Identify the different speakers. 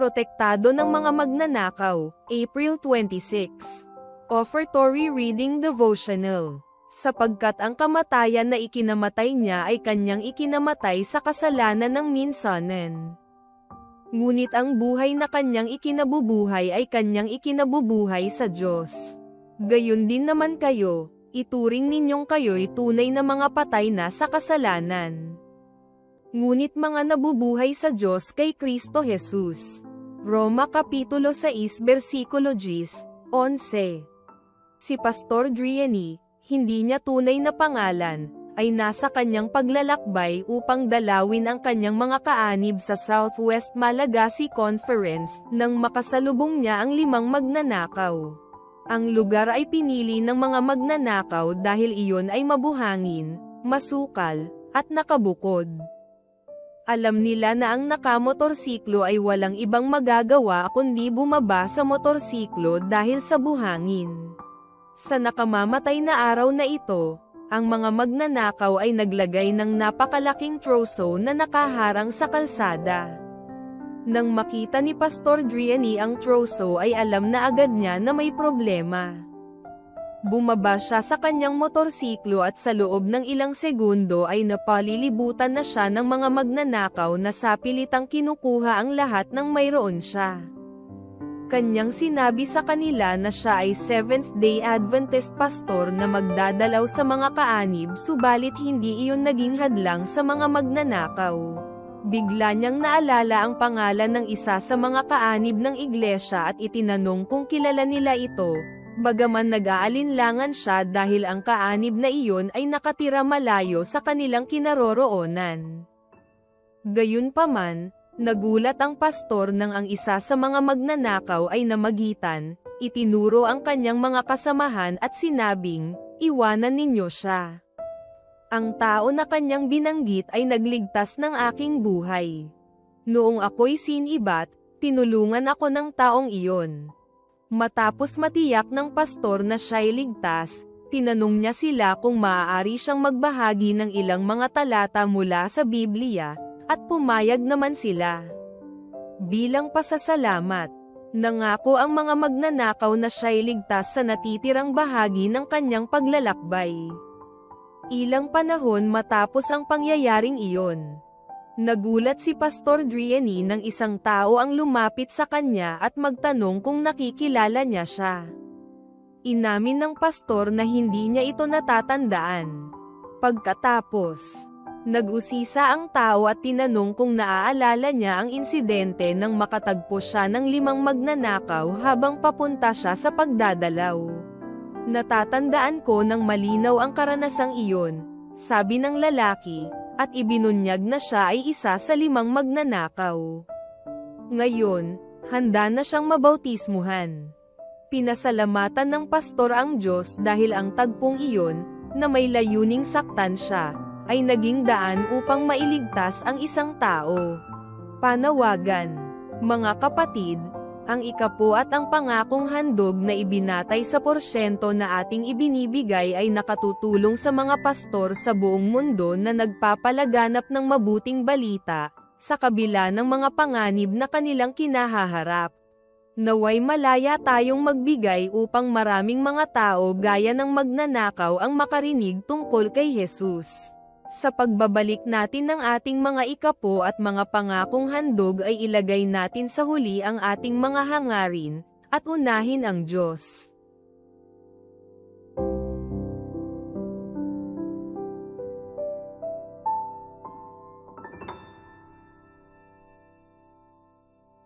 Speaker 1: protektado ng mga magnanakaw, April 26. Offertory Reading Devotional. Sapagkat ang kamatayan na ikinamatay niya ay kanyang ikinamatay sa kasalanan ng minsanan. Ngunit ang buhay na kanyang ikinabubuhay ay kanyang ikinabubuhay sa Diyos. Gayon din naman kayo, ituring ninyong kayo'y tunay na mga patay na sa kasalanan. Ngunit mga nabubuhay sa Diyos kay Kristo Jesus. Roma Kapitulo 6 Versikulo 11. Si Pastor Driani, hindi niya tunay na pangalan, ay nasa kanyang paglalakbay upang dalawin ang kanyang mga kaanib sa Southwest Malagasy Conference nang makasalubong niya ang 5 magnanakaw. Ang lugar ay pinili ng mga magnanakaw dahil iyon ay mabuhangin, masukal, at nakabukod. Alam nila na ang nakamotorsiklo ay walang ibang magagawa kundi bumaba sa motorsiklo dahil sa buhangin. Sa nakamamatay na araw na ito, ang mga magnanakaw ay naglagay ng napakalaking troso na nakaharang sa kalsada. Nang makita ni Pastor Driani ang troso ay alam na agad niya na may problema. Bumaba siya sa kanyang motorsiklo at sa loob ng ilang segundo ay napalilibutan na siya ng mga magnanakaw na sapilitang kinukuha ang lahat ng mayroon siya. Kanyang sinabi sa kanila na siya ay Seventh-day Adventist pastor na magdadalaw sa mga kaanib subalit hindi iyon naging hadlang sa mga magnanakaw. Bigla niyang naalala ang pangalan ng isa sa mga kaanib ng iglesia at itinanong kung kilala nila ito, bagaman nag-aalinlangan siya dahil ang kaanib na iyon ay nakatira malayo sa kanilang kinaroroonan. Gayunpaman, nagulat ang pastor nang ang isa sa mga magnanakaw ay namagitan, itinuro ang kanyang mga kasamahan at sinabing, "Iwanan ninyo siya. Ang tao na kanyang binanggit ay nagligtas ng aking buhay. Noong ako'y sinibat, tinulungan ako ng taong iyon." Matapos matiyak ng pastor na siya'y ligtas, tinanong niya sila kung maaari siyang magbahagi ng ilang mga talata mula sa Biblia, at pumayag naman sila. Bilang pasasalamat, nangako ang mga magnanakaw na siya'y ligtas sa natitirang bahagi ng kanyang paglalakbay. Ilang panahon matapos ang pangyayaring iyon, nagulat si Pastor Driani nang isang tao ang lumapit sa kanya at magtanong kung nakikilala niya siya. Inamin ng pastor na hindi niya ito natatandaan. Pagkatapos, nag-usisa ang tao at tinanong kung naaalala niya ang insidente nang makatagpo siya ng 5 magnanakaw habang papunta siya sa pagdadalaw. "Natatandaan ko ng malinaw ang karanasang iyon," sabi ng lalaki, at ibinunyag na siya ay isa sa 5 magnanakaw. Ngayon, handa na siyang mabautismuhan. Pinasalamatan ng pastor ang Diyos dahil ang tagpong iyon, na may layuning saktan siya, ay naging daan upang mailigtas ang isang tao. Panawagan. Mga kapatid, ang ikapo at ang pangakong handog na ibinatay sa porsyento na ating ibinibigay ay nakatutulong sa mga pastor sa buong mundo na nagpapalaganap ng mabuting balita, sa kabila ng mga panganib na kanilang kinahaharap. Naway malaya tayong magbigay upang maraming mga tao gaya ng magnanakaw ang makarinig tungkol kay Jesus. Sa pagbabalik natin ng ating mga ikapo at mga pangakong handog ay ilagay natin sa huli ang ating mga hangarin, at unahin ang Diyos.